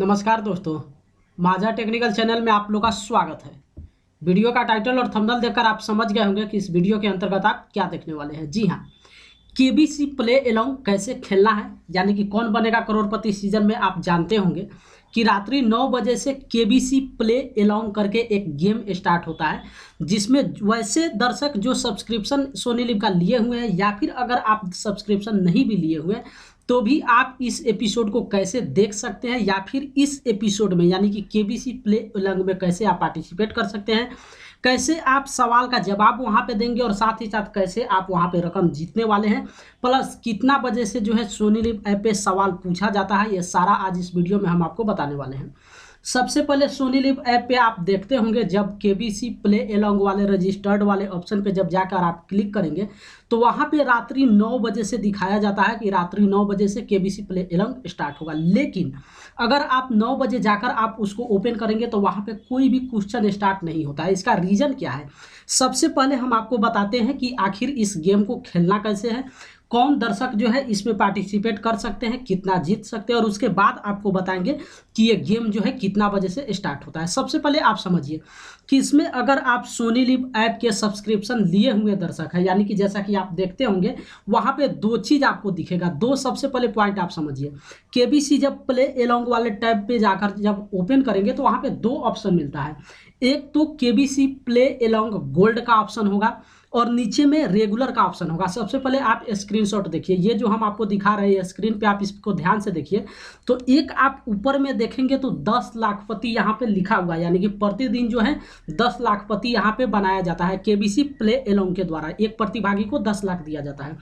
नमस्कार दोस्तों, माझा टेक्निकल चैनल में आप लोग का स्वागत है। वीडियो का टाइटल और थंबनेल देखकर आप समझ गए होंगे कि इस वीडियो के अंतर्गत आप क्या देखने वाले हैं। जी हाँ, केबीसी प्ले अलोंग कैसे खेलना है, यानी कि कौन बनेगा करोड़पति सीजन में आप जानते होंगे कि रात्रि 9 बजे से केबीसी प्ले अलोंग करके एक गेम स्टार्ट होता है, जिसमें वैसे दर्शक जो सब्सक्रिप्शन सोनी लिव का लिए हुए हैं या फिर अगर आप सब्सक्रिप्शन नहीं भी लिए हुए हैं तो भी आप इस एपिसोड को कैसे देख सकते हैं या फिर इस एपिसोड में यानी कि केबीसी प्ले अलोंग में कैसे आप पार्टिसिपेट कर सकते हैं, कैसे आप सवाल का जवाब वहां पे देंगे और साथ ही साथ कैसे आप वहां पे रकम जीतने वाले हैं, प्लस कितना बजे से जो है सोनी लिव ऐप पे सवाल पूछा जाता है, ये सारा आज इस वीडियो में हम आपको बताने वाले हैं। सबसे पहले सोनी लिव ऐप पे आप देखते होंगे जब केबीसी प्ले अलोंग वाले रजिस्टर्ड वाले ऑप्शन पे जब जाकर आप क्लिक करेंगे तो वहां पे रात्रि 9 बजे से दिखाया जाता है कि रात्रि 9 बजे से केबीसी प्ले अलोंग स्टार्ट होगा। लेकिन अगर आप 9 बजे जाकर आप उसको ओपन करेंगे तो वहां पे कोई भी क्वेश्चन स्टार्ट नहीं होता है। इसका रीजन क्या है, सबसे पहले हम आपको बताते हैं कि आखिर इस गेम को खेलना कैसे है, कौन दर्शक जो है इसमें पार्टिसिपेट कर सकते हैं, कितना जीत सकते हैं, और उसके बाद आपको बताएंगे कि ये गेम जो है कितना बजे से स्टार्ट होता है। सबसे पहले आप समझिए कि इसमें अगर आप सोनी लिव ऐप के सब्सक्रिप्शन लिए हुए दर्शक हैं, यानी कि जैसा कि आप देखते होंगे वहां पे दो चीज आपको दिखेगा। दो सबसे पहले पॉइंट आप समझिए, केबीसी जब प्ले अलोंग वाले टैब पे जाकर जब ओपन करेंगे तो वहां पे दो ऑप्शन मिलता है। एक तो केबीसी प्ले अलोंग गोल्ड का ऑप्शन होगा और नीचे में रेगुलर का ऑप्शन होगा। सबसे पहले आप स्क्रीनशॉट देखिए, ये जो हम आपको दिखा रहे हैं स्क्रीन पे, आप इसको ध्यान से देखिए तो एक आप ऊपर में देखेंगे तो 10 लाखपति यहाँ पे लिखा हुआ है, यानी कि प्रतिदिन जो है 10 लाखपति यहाँ पे बनाया जाता है केबीसी प्ले अलोंग के द्वारा। एक प्रतिभागी को 10 लाख दिया जाता है।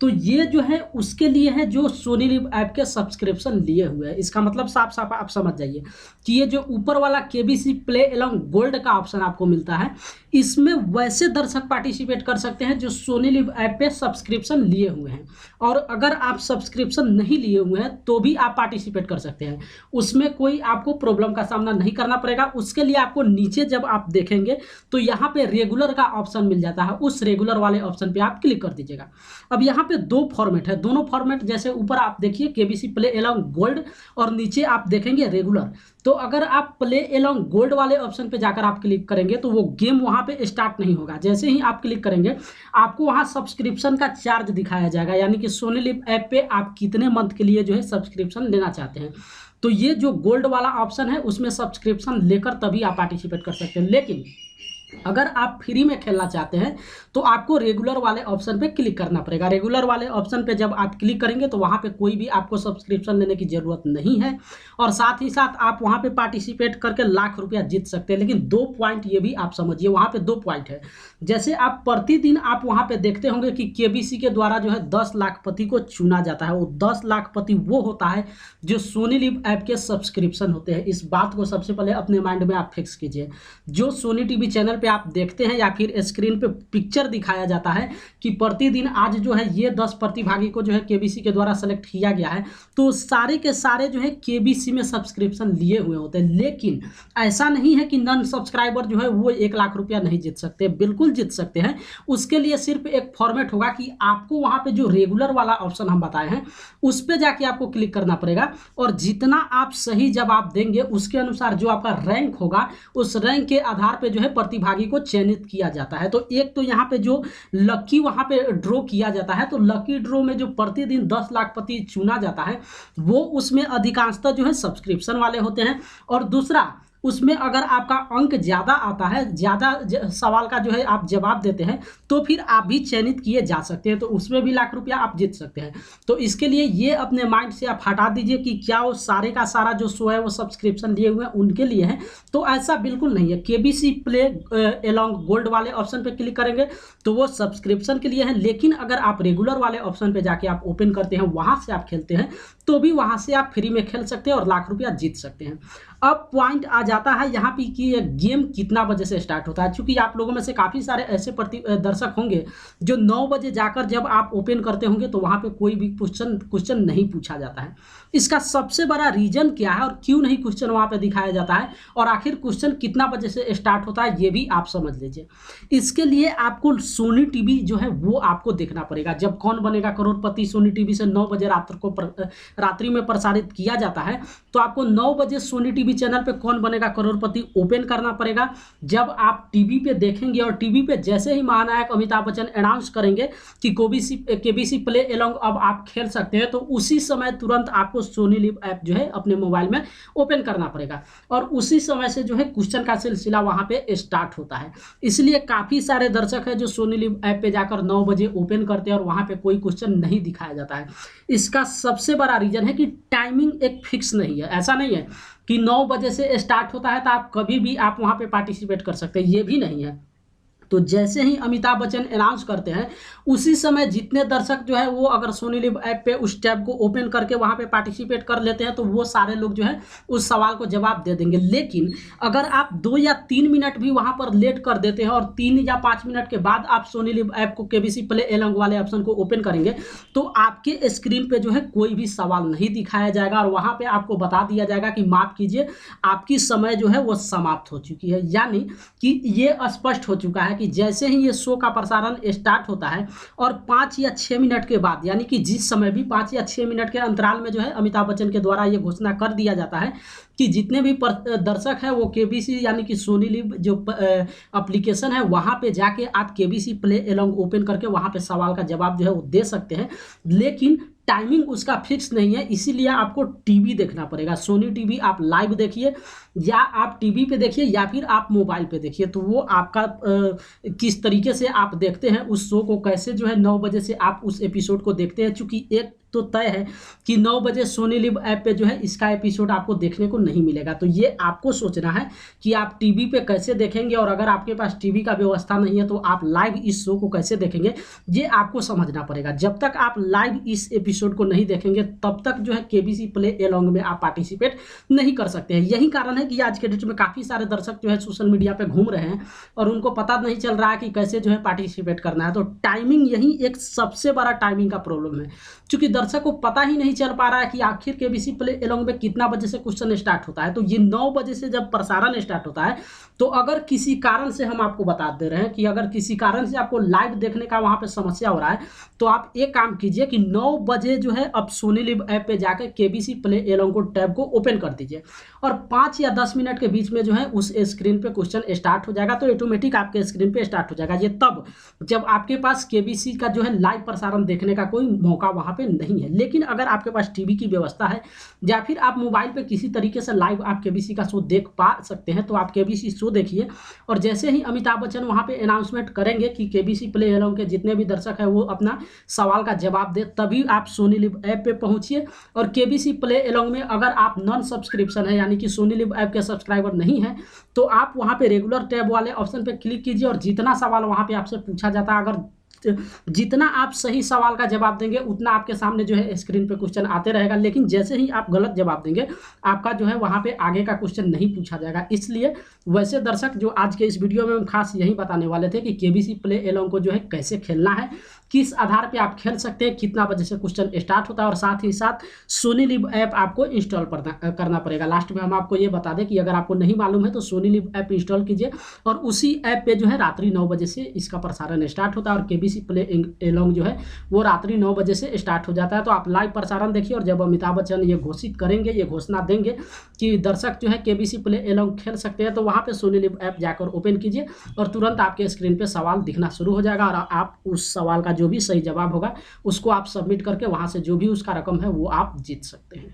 तो ये जो है उसके लिए है जो सोनी लिव ऐप के सब्सक्रिप्शन लिए हुए हैं। इसका मतलब साफ साफ आप समझ जाइए कि ये जो ऊपर वाला केबीसी प्ले अलोंग गोल्ड का ऑप्शन आपको मिलता है, इसमें वैसे दर्शक पार्टिसिपेट कर सकते हैं जो सोनी लिव ऐप पे सब्सक्रिप्शन लिए हुए हैं। और अगर आप सब्सक्रिप्शन नहीं लिए हुए हैं तो भी आप पार्टिसिपेट कर सकते हैं, उसमें कोई आपको प्रॉब्लम का सामना नहीं करना पड़ेगा। उसके लिए आपको नीचे जब आप देखेंगे तो यहाँ पे रेगुलर का ऑप्शन मिल जाता है, उस रेगुलर वाले ऑप्शन पे आप क्लिक कर दीजिएगा। अब यहाँ पे दो फॉर्मेट है, दोनों फॉर्मेट जैसे ऊपर आप देखिए केबीसी प्ले अलोंग गोल्ड और नीचे आप देखेंगे रेगुलर। तो अगर आप प्ले अलोंग गोल्ड वाले ऑप्शन पे जाकर आप क्लिक करेंगे तो वो गेम वहां पे स्टार्ट नहीं होगा। जैसे ही आप क्लिक करेंगे आपको वहां सब्सक्रिप्शन का चार्ज दिखाया जाएगा, यानी कि सोनी लिव ऐप पे आप कितने मंथ के लिए जो है सब्सक्रिप्शन लेना चाहते हैं। तो ये जो गोल्ड वाला ऑप्शन है उसमें सब्सक्रिप्शन लेकर तभी आप पार्टिसिपेट कर सकते हैं। लेकिन अगर आप फ्री में खेलना चाहते हैं तो आपको रेगुलर वाले ऑप्शन पे क्लिक करना पड़ेगा। रेगुलर वाले ऑप्शन पे जब आप क्लिक करेंगे तो वहां पे कोई भी आपको सब्सक्रिप्शन लेने की जरूरत नहीं है और साथ ही साथ आप वहां पे पार्टिसिपेट करके लाख रुपया जीत सकते हैं। लेकिन दो पॉइंट ये भी आप समझिए, वहां पे दो पॉइंट है। जैसे आप प्रतिदिन आप वहां पे देखते होंगे कि केबीसी के द्वारा जो है 10 लाखपति को चुना जाता है। वो 10 लाखपति वो होता है जो सोनी लिव ऐप के सब्सक्रिप्शन होते हैं। इस बात को सबसे पहले अपने माइंड में आप फिक्स कीजिए। जो सोनी टीवी चैनल पे आप देखते हैं या फिर स्क्रीन पे पिक्चर दिखाया जाता है कि प्रतिदिन आज जो है ये 10 प्रतिभागी को जो है केबीसी के द्वारा सेलेक्ट किया गया है, तो सारे के सारे जो है केबीसी में सब्सक्रिप्शन लिए हुए होते हैं। लेकिन ऐसा नहीं है कि नॉन सब्सक्राइबर जो है वो 1 लाख रुपया नहीं जीत सकते, बिल्कुल जीत सकते हैं। उसके लिए सिर्फ एक फॉर्मेट होगा कि आपको वहां पे जो रेगुलर वाला ऑप्शन हम बताए हैं उस पे जाके आपको क्लिक करना पड़ेगा और जितना आप सही जवाब देंगे उसके अनुसार जो आपका रैंक होगा उस रैंक के आधार पे जो है प्रतिभागी को चयनित किया जाता है। तो एक तो यहाँ पे जो लकी वहां पे ड्रॉ किया जाता है, तो लकी ड्रॉ में जो प्रतिदिन 10 लाखपति चुना जाता है वो उसमें अधिकांशतः जो है सब्सक्रिप्शन वाले होते हैं। और दूसरा, उसमें अगर आपका अंक ज़्यादा आता है, ज़्यादा सवाल का जो है आप जवाब देते हैं तो फिर आप भी चयनित किए जा सकते हैं, तो उसमें भी लाख रुपया आप जीत सकते हैं। तो इसके लिए ये अपने माइंड से आप हटा दीजिए कि क्या वो सारे का सारा जो शो है वो सब्सक्रिप्शन लिए हुए हैं उनके लिए है, तो ऐसा बिल्कुल नहीं है। केबीसी प्ले अलोंग गोल्ड वाले ऑप्शन पे क्लिक करेंगे तो वो सब्सक्रिप्शन के लिए है। लेकिन अगर आप रेगुलर वाले ऑप्शन पे जाके आप ओपन करते हैं, वहां से आप खेलते हैं, तो भी वहां से आप फ्री में खेल सकते हैं और लाख रुपया जीत सकते हैं। अब पॉइंट आ जाता है यहाँ पे कि ये गेम कितना बजे से स्टार्ट होता है। चूंकि आप लोगों में से काफ़ी सारे ऐसे दर्शक होंगे जो 9 बजे जाकर जब आप ओपन करते होंगे तो वहाँ पे कोई भी क्वेश्चन नहीं पूछा जाता है। इसका सबसे बड़ा रीजन क्या है और क्यों नहीं क्वेश्चन वहाँ पे दिखाया जाता है, और आखिर क्वेश्चन कितना बजे से स्टार्ट होता है ये भी आप समझ लीजिए। इसके लिए आपको सोनी टीवी जो है वो आपको देखना पड़ेगा। जब कौन बनेगा करोड़पति सोनी टीवी से 9 बजे रात्रि में प्रसारित किया जाता है, तो आपको 9 बजे सोनी टीवी चैनल पे कौन बनेगा करोड़पति ओपन करना पड़ेगा। जब आप टीवी पे देखेंगे और टीवी पे जैसे ही महानायक अमिताभ बच्चन अनाउंस करेंगे कि केबीसी प्ले एलोंग अब आप खेल सकते हैं, तो उसी समय तुरंत आपको सोनी लिव ऐप जो है अपने मोबाइल में ओपन करना पड़ेगा, और उसी समय से जो है क्वेश्चन का सिलसिला वहां पे स्टार्ट होता है। इसलिए काफी सारे दर्शक है जो सोनी लिव ऐप पे जाकर 9 बजे ओपन करते हैं और वहां पे कोई क्वेश्चन नहीं दिखाया जाता है। इसका सबसे बड़ा रीजन है कि टाइमिंग एक फिक्स नहीं है। ऐसा नहीं है कि 9 बजे से स्टार्ट होता है तो आप कभी भी आप वहां पे पार्टिसिपेट कर सकते हैं, ये भी नहीं है। तो जैसे ही अमिताभ बच्चन अनाउंस करते हैं उसी समय जितने दर्शक जो है वो अगर सोनी लिव ऐप पे उस टैब को ओपन करके वहाँ पे पार्टिसिपेट कर लेते हैं तो वो सारे लोग जो है उस सवाल को जवाब दे देंगे। लेकिन अगर आप 2 या 3 मिनट भी वहाँ पर लेट कर देते हैं और 3 या 5 मिनट के बाद आप सोनी लिव ऐप को केबीसी प्ले एलोंग वाले ऑप्शन को ओपन करेंगे तो आपके स्क्रीन पे जो है कोई भी सवाल नहीं दिखाया जाएगा, और वहाँ पे आपको बता दिया जाएगा कि माफ कीजिए आपकी समय जो है वो समाप्त हो चुकी है। यानी कि ये स्पष्ट हो चुका है कि जैसे ही ये शो का प्रसारण स्टार्ट होता है और 5 या 6 मिनट के बाद, यानी कि जिस समय भी 5 या 6 मिनट के अंतराल में जो है अमिताभ बच्चन के द्वारा ये घोषणा कर दिया जाता है कि जितने भी दर्शक हैं वो केबीसी यानी कि सोनी लिव जो एप्लीकेशन है वहाँ पे जाके आप केबीसी प्ले एलोंग ओपन करके वहाँ पे सवाल का जवाब जो है वो दे सकते हैं। लेकिन टाइमिंग उसका फिक्स नहीं है, इसीलिए आपको टीवी देखना पड़ेगा। सोनी टीवी आप लाइव देखिए या आप टीवी पे देखिए या फिर आप मोबाइल पे देखिए, तो वो आपका किस तरीके से आप देखते हैं उस शो को, कैसे जो है 9 बजे से आप उस एपिसोड को देखते हैं। चूंकि एक तो तय है कि 9 बजे सोनी लिव ऐप पे जो है इसका एपिसोड आपको देखने को नहीं मिलेगा। तो ये आपको सोचना है कि आप टीवी पे कैसे देखेंगे, और अगर आपके पास टीवी का व्यवस्था नहीं है तो आप लाइव इस शो को कैसे देखेंगे, ये आपको समझना पड़ेगा। जब तक आप लाइव इस एपिसोड को नहीं देखेंगे तब तक जो है केबीसी प्ले एलोंग में आप पार्टिसिपेट नहीं कर सकते हैं। यही कारण है कि आज के डेट में काफ़ी सारे दर्शक जो है सोशल मीडिया पे घूम रहे हैं और उनको पता नहीं चल रहा है कि कैसे जो है पार्टिसिपेट करना है। तो टाइमिंग यही एक सबसे बड़ा टाइमिंग का प्रॉब्लम है, क्योंकि दर्शक को पता ही नहीं चल पा रहा है कि आखिर केबीसी प्ले एलोंग में कितना बजे से क्वेश्चन स्टार्ट होता है। तो ये 9 बजे से जब प्रसारण स्टार्ट होता है, तो अगर किसी कारण से हम आपको बता दे रहे हैं कि अगर किसी कारण से आपको लाइव देखने का वहां पे समस्या हो रहा है, तो आप एक काम कीजिए कि 9 बजे जो है अब सोनी लिव ऐप पे जाकर केबीसी प्ले एलोंग को टैब को ओपन कर दीजिए, और 5 या 10 मिनट के बीच में जो है उस स्क्रीन पे क्वेश्चन स्टार्ट हो जाएगा। तो ऑटोमेटिक आपके स्क्रीन पे स्टार्ट हो जाएगा। ये तब जब आपके पास केबीसी का जो है लाइव प्रसारण देखने का कोई मौका वहां पे नहीं है। लेकिन अगर आपके पास टीवी की व्यवस्था है या फिर आप मोबाइल पे किसी तरीके से लाइव आप केबीसी का शो देख पा सकते हैं, तो आप केबीसी शो देखिए, और जैसे ही अमिताभ बच्चन वहां पे अनाउंसमेंट करेंगे कि केबीसी प्ले एलोंग के जितने भी दर्शक हैं वो अपना सवाल का जवाब दे, तभी आप सोनी लिव ऐप पे पहुंचिए। और केबीसी प्ले एलोंग में अगर आप नॉन सब्सक्रिप्शन है यानी कि सोनी लिव ऐप के सब्सक्राइबर नहीं है, तो आप वहां पे रेगुलर टैब वाले ऑप्शन पे क्लिक कीजिए, और जितना सवाल वहां पे आपसे पूछा जाता है, अगर जितना आप सही सवाल का जवाब देंगे उतना आपके सामने जो है स्क्रीन पे क्वेश्चन आते रहेगा। लेकिन जैसे ही आप गलत जवाब देंगे आपका जो है वहां पे आगे का क्वेश्चन नहीं पूछा जाएगा। इसलिए वैसे दर्शक जो आज के इस वीडियो में हम खास यही बताने वाले थे कि केबीसी प्ले एलोंग को जो है कैसे खेलना है, किस आधार पे आप खेल सकते हैं, कितना बजे से क्वेश्चन स्टार्ट होता है, और साथ ही साथ सोनी लिव ऐप आपको इंस्टॉल करना पड़ेगा। लास्ट में हम आपको ये बता दें कि अगर आपको नहीं मालूम है तो सोनी लिव ऐप इंस्टॉल कीजिए, और उसी ऐप पे जो है रात्रि 9 बजे से इसका प्रसारण स्टार्ट होता है, और केबीसी प्ले एलोंग जो है वो रात्रि 9 बजे से स्टार्ट हो जाता है। तो आप लाइव प्रसारण देखिए, और जब अमिताभ बच्चन ये घोषित करेंगे, ये घोषणा देंगे कि दर्शक जो है केबीसी प्ले एलोंग खेल सकते हैं, तो वहाँ पे सोनी लिव ऐप जाकर ओपन कीजिए और तुरंत आपके स्क्रीन पे सवाल दिखना शुरू हो जाएगा, और आप उस सवाल का जो भी सही जवाब होगा उसको आप सबमिट करके वहाँ से जो भी उसका रकम है वो आप जीत सकते हैं।